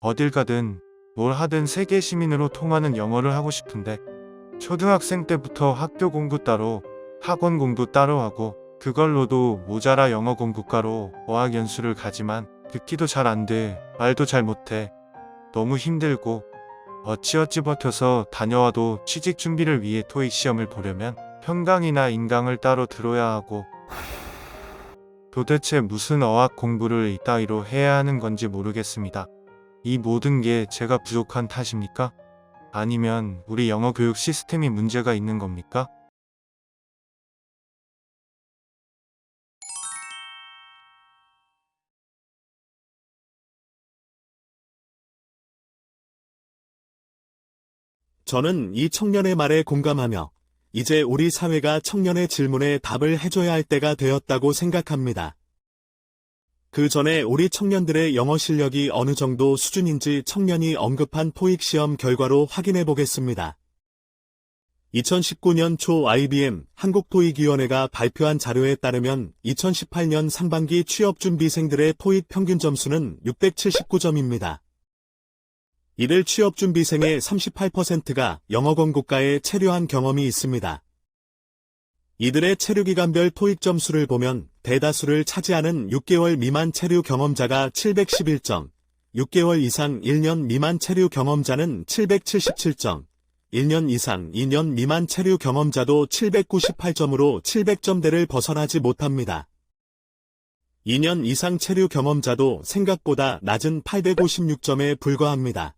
어딜 가든 뭘 하든 세계 시민으로 통하는 영어를 하고 싶은데 초등학생 때부터 학교 공부 따로 학원 공부 따로 하고 그걸로도 모자라 영어 공부과로 어학연수를 가지만 듣기도 잘 안 돼, 말도 잘 못해. 너무 힘들고 어찌어찌 버텨서 다녀와도 취직 준비를 위해 토익 시험을 보려면 편강이나 인강을 따로 들어야 하고 도대체 무슨 어학 공부를 이따위로 해야 하는 건지 모르겠습니다. 이 모든 게 제가 부족한 탓입니까? 아니면 우리 영어 교육 시스템이 문제가 있는 겁니까? 저는 이 청년의 말에 공감하며 이제 우리 사회가 청년의 질문에 답을 해줘야 할 때가 되었다고 생각합니다. 그 전에 우리 청년들의 영어 실력이 어느 정도 수준인지 청년이 언급한 토익 시험 결과로 확인해 보겠습니다. 2019년 초 IBM 한국토익위원회가 발표한 자료에 따르면 2018년 상반기 취업준비생들의 토익 평균 점수는 679점입니다. 이들 취업준비생의 38%가 영어권 국가에 체류한 경험이 있습니다. 이들의 체류기간별 토익 점수를 보면 대다수를 차지하는 6개월 미만 체류 경험자가 711점, 6개월 이상 1년 미만 체류 경험자는 777점, 1년 이상 2년 미만 체류 경험자도 798점으로 700점대를 벗어나지 못합니다. 2년 이상 체류 경험자도 생각보다 낮은 856점에 불과합니다.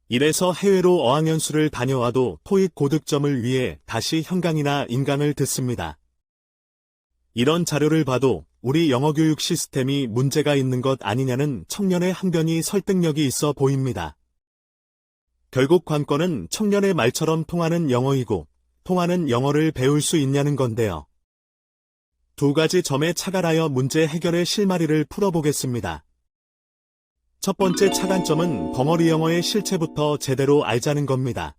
이래서 해외로 어학연수를 다녀와도 토익 고득점을 위해 다시 현강이나 인강을 듣습니다. 이런 자료를 봐도 우리 영어교육 시스템이 문제가 있는 것 아니냐는 청년의 항변이 설득력이 있어 보입니다. 결국 관건은 청년의 말처럼 통하는 영어이고 통하는 영어를 배울 수 있냐는 건데요. 두 가지 점에 착안하여 문제 해결의 실마리를 풀어보겠습니다. 첫 번째 착안점은 벙어리 영어의 실체부터 제대로 알자는 겁니다.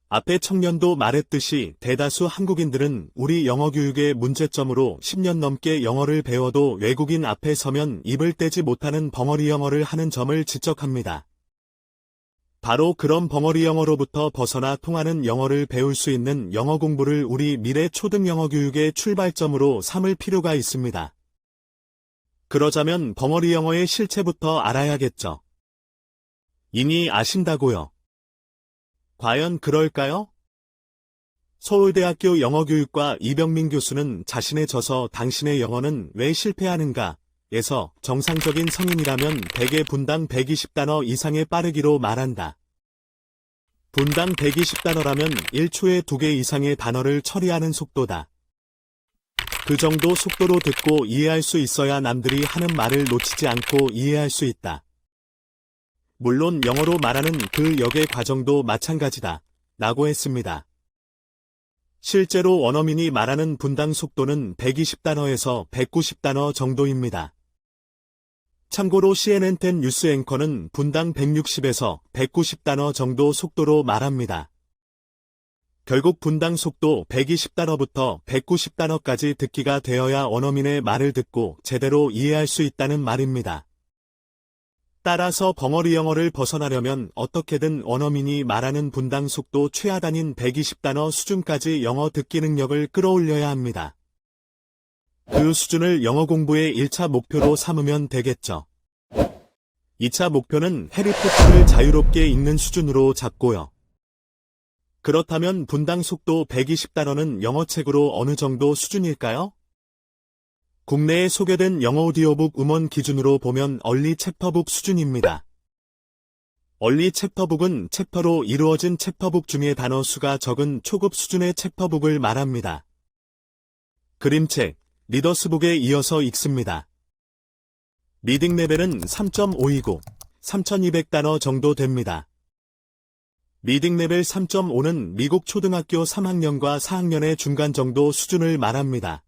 앞에 청년도 말했듯이 대다수 한국인들은 우리 영어 교육의 문제점으로 10년 넘게 영어를 배워도 외국인 앞에 서면 입을 떼지 못하는 벙어리 영어를 하는 점을 지적합니다. 바로 그런 벙어리 영어로부터 벗어나 통하는 영어를 배울 수 있는 영어 공부를 우리 미래 초등 영어 교육의 출발점으로 삼을 필요가 있습니다. 그러자면 벙어리 영어의 실체부터 알아야겠죠. 이니 아신다고요? 과연 그럴까요? 서울대학교 영어교육과 이병민 교수는 자신의 저서 당신의 영어는 왜 실패하는가? 에서 정상적인 성인이라면 대개 분당 120단어 이상의 빠르기로 말한다. 분당 120단어라면 1초에 2개 이상의 단어를 처리하는 속도다. 그 정도 속도로 듣고 이해할 수 있어야 남들이 하는 말을 놓치지 않고 이해할 수 있다. 물론 영어로 말하는 그 역의 과정도 마찬가지다. 라고 했습니다. 실제로 원어민이 말하는 분당 속도는 120단어에서 190단어 정도입니다. 참고로 CNN10 뉴스 앵커는 분당 160에서 190단어 정도 속도로 말합니다. 결국 분당 속도 120단어부터 190단어까지 듣기가 되어야 원어민의 말을 듣고 제대로 이해할 수 있다는 말입니다. 따라서 벙어리 영어를 벗어나려면 어떻게든 원어민이 말하는 분당 속도 최하단인 120단어 수준까지 영어 듣기 능력을 끌어올려야 합니다. 그 수준을 영어 공부의 1차 목표로 삼으면 되겠죠. 2차 목표는 해리포터를 자유롭게 읽는 수준으로 잡고요. 그렇다면 분당 속도 120단어는 영어책으로 어느 정도 수준일까요? 국내에 소개된 영어 오디오북 음원 기준으로 보면 얼리 챕터북 수준입니다. 얼리 챕터북은 챕터로 이루어진 챕터북 중에 단어 수가 적은 초급 수준의 챕터북을 말합니다. 그림책, 리더스북에 이어서 읽습니다. 리딩 레벨은 3.5이고 3200단어 정도 됩니다. 리딩 레벨 3.5는 미국 초등학교 3학년과 4학년의 중간 정도 수준을 말합니다.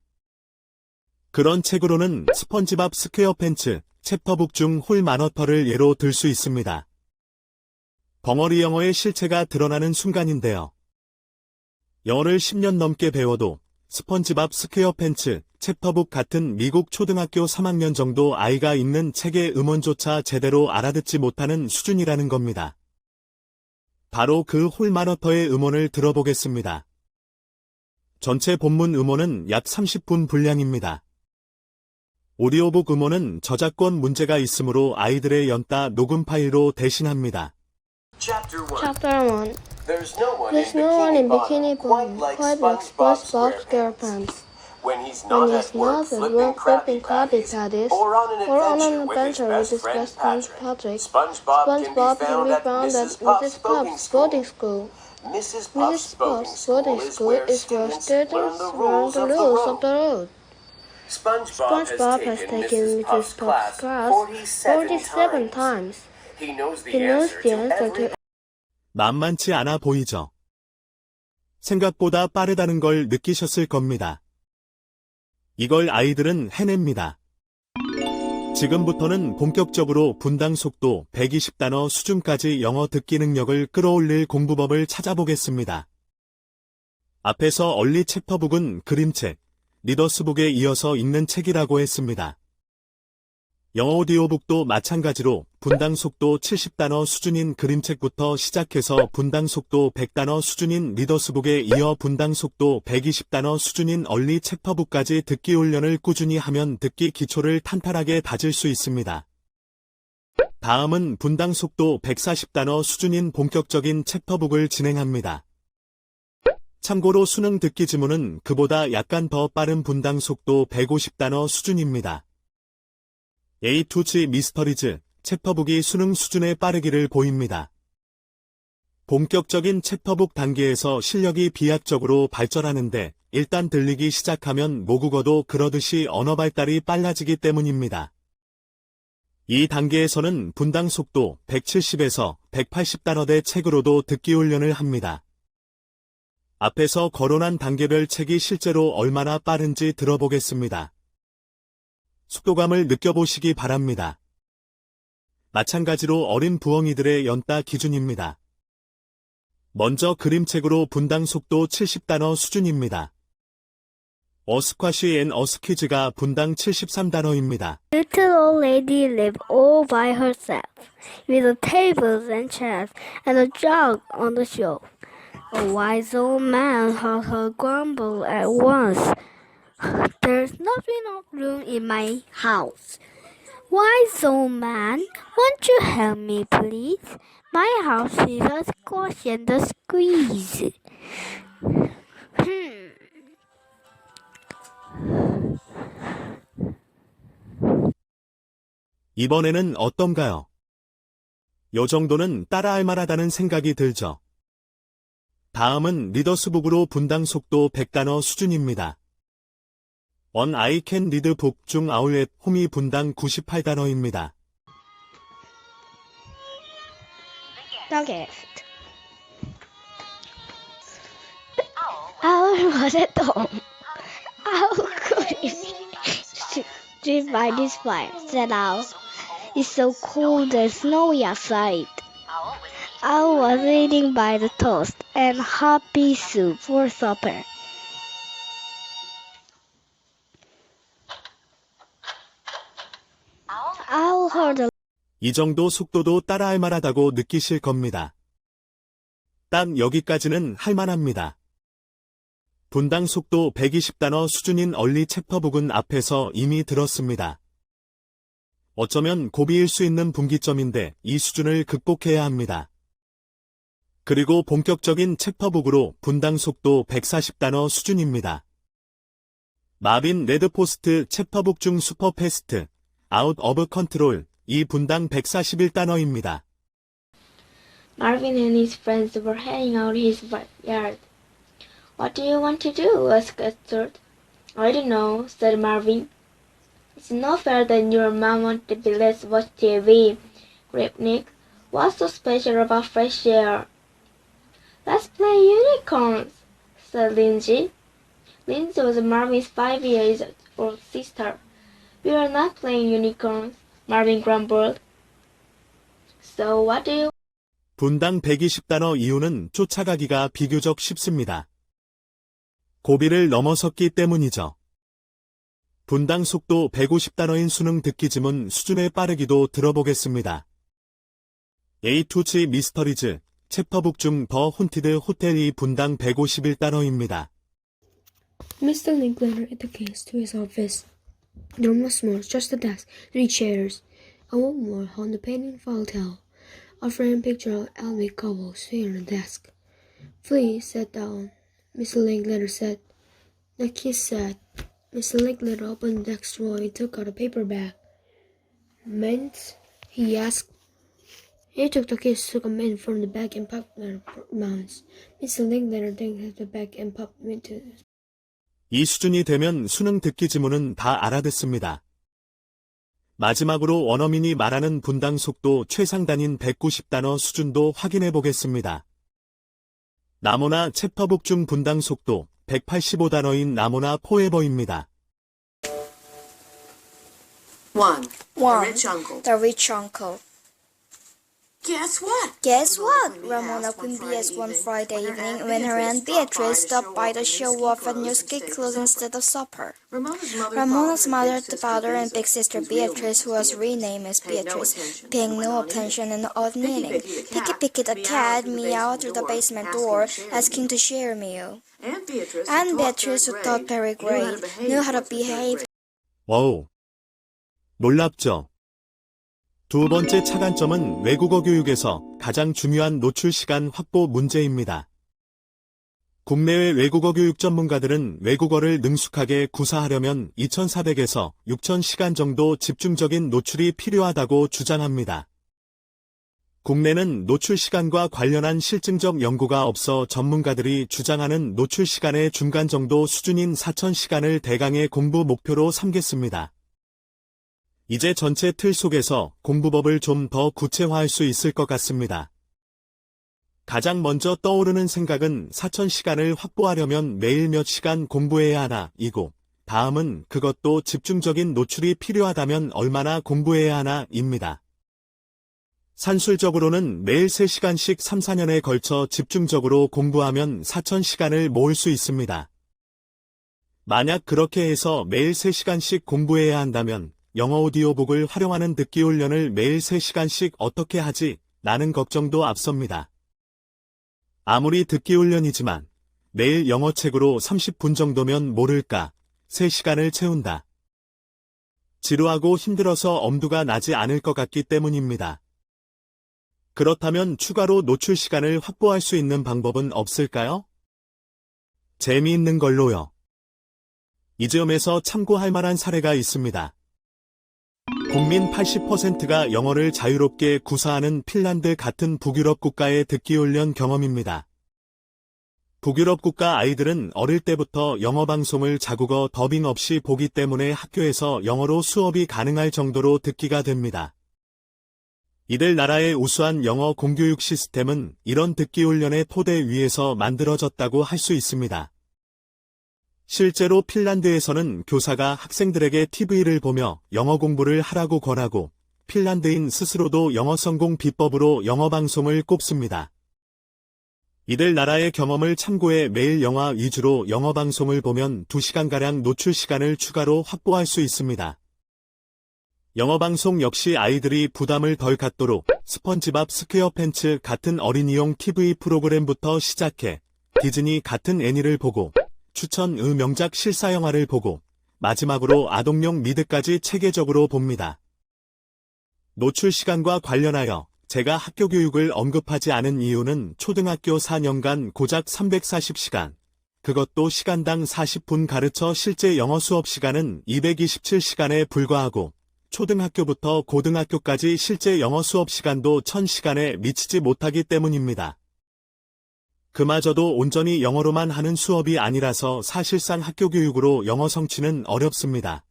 그런 책으로는 스펀지밥 스퀘어팬츠, 챕터북 중 홀 마너터를 예로 들 수 있습니다. 벙어리 영어의 실체가 드러나는 순간인데요. 영어를 10년 넘게 배워도 스펀지밥 스퀘어팬츠, 챕터북 같은 미국 초등학교 3학년 정도 아이가 읽는 책의 음원조차 제대로 알아듣지 못하는 수준이라는 겁니다. 바로 그 홀마러터의 음원을 들어보겠습니다. 전체 본문 음원은 약 30분 분량입니다. 오디오북 음원은 저작권 문제가 있으므로 아이들의 연따 녹음 파일로 대신합니다. Chapter 1. Chapter 1. There's no one There's in no one in Bikini Bikini Bottom Bottom quite quite like like SpongeBob SpongeBob SquarePants. SquarePants. When he's When not he's at work not at flipping work Krabby flipping Krabby Patties, Patties, or on an adventure with his best friend Patrick, SpongeBob SpongeBob can be found at Mrs. Puff's boating school. Mrs. Puff's boating school is where students learn the rules of the road. SpongeBob has taken Mrs. Puff's class 47 times. He knows the He knows answer the to answer every to 만만치 않아 보이죠? 생각보다 빠르다는 걸 느끼셨을 겁니다. 이걸 아이들은 해냅니다. 지금부터는 본격적으로 분당 속도 120단어 수준까지 영어 듣기 능력을 끌어올릴 공부법을 찾아보겠습니다. 앞에서 얼리 챕터북은 그림책, 리더스북에 이어서 읽는 책이라고 했습니다. 영어 오디오북도 마찬가지로 분당 속도 70단어 수준인 그림책부터 시작해서 분당 속도 100단어 수준인 리더스북에 이어 분당 속도 120단어 수준인 얼리 챕터북까지 듣기 훈련을 꾸준히 하면 듣기 기초를 탄탄하게 다질 수 있습니다. 다음은 분당 속도 140단어 수준인 본격적인 챕터북을 진행합니다. 참고로 수능 듣기 지문은 그보다 약간 더 빠른 분당 속도 150단어 수준입니다. A to Z 미스터리즈 챕터북이 수능 수준의 빠르기를 보입니다. 본격적인 챕터북 단계에서 실력이 비약적으로 발전하는데 일단 들리기 시작하면 모국어도 그러듯이 언어 발달이 빨라지기 때문입니다. 이 단계에서는 분당 속도 170에서 180단어대 책으로도 듣기 훈련을 합니다. 앞에서 거론한 단계별 책이 실제로 얼마나 빠른지 들어보겠습니다. 속도감을 느껴보시기 바랍니다. 마찬가지로 어린 부엉이들의 연따 기준입니다. 먼저 그림책으로 분당 속도 70단어 수준입니다. 어스쿼시 앤 어스퀴즈가 분당 73단어입니다. Little old lady lived all by herself, with the tables and chairs and a jug on the shelf. A wise old man heard her grumble at once. There's not enough room in my house. Wise old man, won't you help me, please? My house is a squash and a squeeze. 이번에는 어떤가요? 요 정도는 따라할 만하다는 생각이 들죠. 다음은 리더스북으로 분당 속도 100단어 수준입니다. On I can read book 중 아울렛 홈이 분당 98단어입니다. Nugget. Owl was at home. Owl could sit by this fire, said Owl. It's so cold and snowy outside. Owl was eating by the toast and hot pea soup for supper. Owl heard a 이 정도 속도도 따라할 만하다고 느끼실 겁니다. 딱 여기까지는 할만합니다. 분당 속도 120단어 수준인 얼리 챕터북은 앞에서 이미 들었습니다. 어쩌면 고비일 수 있는 분기점인데 이 수준을 극복해야 합니다. 그리고 본격적인 챕터북으로 분당 속도 140단어 수준입니다. 마빈 레드포스트 챕터북 중 슈퍼패스트, 아웃 오브 컨트롤, 이 분당 141단어입니다. Marvin and his friends were hanging out in his backyard. What do you want to do? asked Stuart. I don't know, said Marvin. It's not fair that your mom wanted to let's watch TV, gripped Nick. What's so special about fresh air? Let's play unicorns, said Lindsay. Lindsay was Marvin's 5-year-old sister. We are not playing unicorns, Marvin grumbled. So what do you... 분당 120단어 이유는 쫓아가기가 비교적 쉽습니다. 고비를 넘어섰기 때문이죠. 분당 속도 150단어인 수능 듣기 지문 수준의 빠르기도 들어보겠습니다. A2G 미스터리즈 챕터북 중 더 혼티드 호텔이 분당 151단어입니다. Mr. Linklater indicates to his office. No more small, just a desk, 3 chairs, a one more on the painting file towel. A framed picture of Almy Cobble sitting on the desk. Please sit down, Mr. Linklater said. The kid sat. Mr. Linklater opened the desk drawer and took out a paper bag. Mint? He asked. He took the kids, took a mint from the bag and popped their mouths. Mr. Linklater took the bag and popped mint to 이 수준이 되면 수능 듣기 지문은 다 알아듣습니다. 마지막으로 원어민이 말하는 분당 속도 최상단인 190단어 수준도 확인해 보겠습니다. 나모나 챕터북 중 분당 속도 185단어인 나모나 포에버입니다. 1. The 1. rich uncle. The rich uncle. Guess what? Guess what? Ramona couldn't be as one Friday evening when her Aunt Beatrice stopped by to show off her new ski clothes instead of supper. Ramona's mother, the father, and big sister Beatrice, who was renamed as Beatrice, paying no attention and odd meaning. Picky Picky the cat meowed through the basement door, asking to share a meal. Aunt Beatrice, who taught Perry grade, knew how to behave. 와우. 놀랍죠? 두 번째 차관점은 외국어 교육에서 가장 중요한 노출 시간 확보 문제입니다. 국내외 외국어 교육 전문가들은 외국어를 능숙하게 구사하려면 2,400에서 6,000시간 정도 집중적인 노출이 필요하다고 주장합니다. 국내는 노출 시간과 관련한 실증적 연구가 없어 전문가들이 주장하는 노출 시간의 중간 정도 수준인 4,000시간을 대강의 공부 목표로 삼겠습니다. 이제 전체 틀 속에서 공부법을 좀 더 구체화할 수 있을 것 같습니다. 가장 먼저 떠오르는 생각은 4,000시간을 확보하려면 매일 몇 시간 공부해야 하나 이고, 다음은 그것도 집중적인 노출이 필요하다면 얼마나 공부해야 하나 입니다. 산술적으로는 매일 3시간씩 3, 4년에 걸쳐 집중적으로 공부하면 4,000시간을 모을 수 있습니다. 만약 그렇게 해서 매일 3시간씩 공부해야 한다면 영어 오디오북을 활용하는 듣기 훈련을 매일 3시간씩 어떻게 하지? 라는 걱정도 앞섭니다. 아무리 듣기 훈련이지만 매일 영어책으로 30분 정도면 모를까 3시간을 채운다. 지루하고 힘들어서 엄두가 나지 않을 것 같기 때문입니다. 그렇다면 추가로 노출 시간을 확보할 수 있는 방법은 없을까요? 재미있는 걸로요. 이 점에서 참고할 만한 사례가 있습니다. 국민 80%가 영어를 자유롭게 구사하는 핀란드 같은 북유럽 국가의 듣기훈련 경험입니다. 북유럽 국가 아이들은 어릴 때부터 영어 방송을 자국어 더빙 없이 보기 때문에 학교에서 영어로 수업이 가능할 정도로 듣기가 됩니다. 이들 나라의 우수한 영어 공교육 시스템은 이런 듣기훈련의 토대 위에서 만들어졌다고 할 수 있습니다. 실제로 핀란드에서는 교사가 학생들에게 TV를 보며 영어 공부를 하라고 권하고 핀란드인 스스로도 영어 성공 비법으로 영어 방송을 꼽습니다. 이들 나라의 경험을 참고해 매일 영화 위주로 영어 방송을 보면 2시간가량 노출 시간을 추가로 확보할 수 있습니다. 영어 방송 역시 아이들이 부담을 덜 갖도록 스펀지밥 스퀘어팬츠 같은 어린이용 TV 프로그램부터 시작해 디즈니 같은 애니를 보고 추천의 명작 실사영화를 보고 마지막으로 아동용 미드까지 체계적으로 봅니다. 노출 시간과 관련하여 제가 학교 교육을 언급하지 않은 이유는 초등학교 4년간 고작 340시간, 그것도 시간당 40분 가르쳐 실제 영어 수업 시간은 227시간에 불과하고 초등학교부터 고등학교까지 실제 영어 수업 시간도 1000시간에 미치지 못하기 때문입니다. 그마저도 온전히 영어로만 하는 수업이 아니라서 사실상 학교 교육으로 영어 성취는 어렵습니다.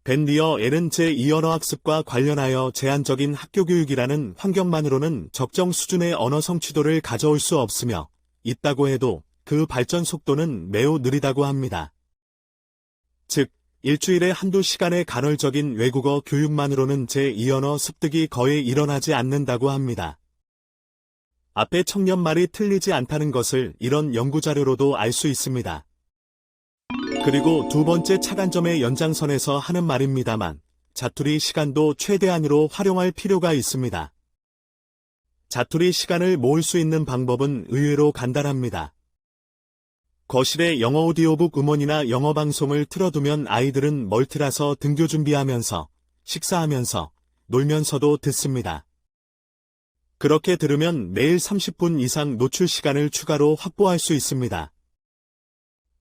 벤 리어 엘은 제2언어학습과 관련하여 제한적인 학교 교육이라는 환경만으로는 적정 수준의 언어 성취도를 가져올 수 없으며 있다고 해도 그 발전 속도는 매우 느리다고 합니다. 즉, 일주일에 한두 시간의 간헐적인 외국어 교육만으로는 제2언어 습득이 거의 일어나지 않는다고 합니다. 앞에 청년 말이 틀리지 않다는 것을 이런 연구자료로도 알 수 있습니다. 그리고 두 번째 차관점의 연장선에서 하는 말입니다만 자투리 시간도 최대한으로 활용할 필요가 있습니다. 자투리 시간을 모을 수 있는 방법은 의외로 간단합니다. 거실에 영어 오디오북 음원이나 영어 방송을 틀어두면 아이들은 멀티라서 등교 준비하면서, 식사하면서, 놀면서도 듣습니다. 그렇게 들으면 매일 30분 이상 노출 시간을 추가로 확보할 수 있습니다.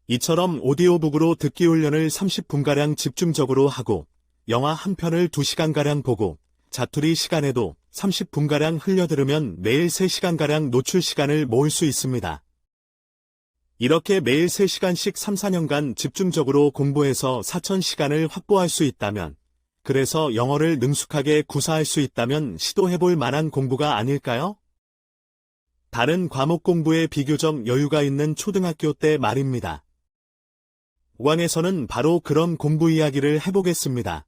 이처럼 오디오북으로 듣기 훈련을 30분가량 집중적으로 하고 영화 한 편을 2시간가량 보고 자투리 시간에도 30분가량 흘려들으면 매일 3시간가량 노출 시간을 모을 수 있습니다. 이렇게 매일 3시간씩 3, 4년간 집중적으로 공부해서 4,000시간을 확보할 수 있다면, 그래서 영어를 능숙하게 구사할 수 있다면 시도해볼 만한 공부가 아닐까요? 다른 과목 공부에 비교적 여유가 있는 초등학교 때 말입니다. 5강에서는 바로 그런 공부 이야기를 해보겠습니다.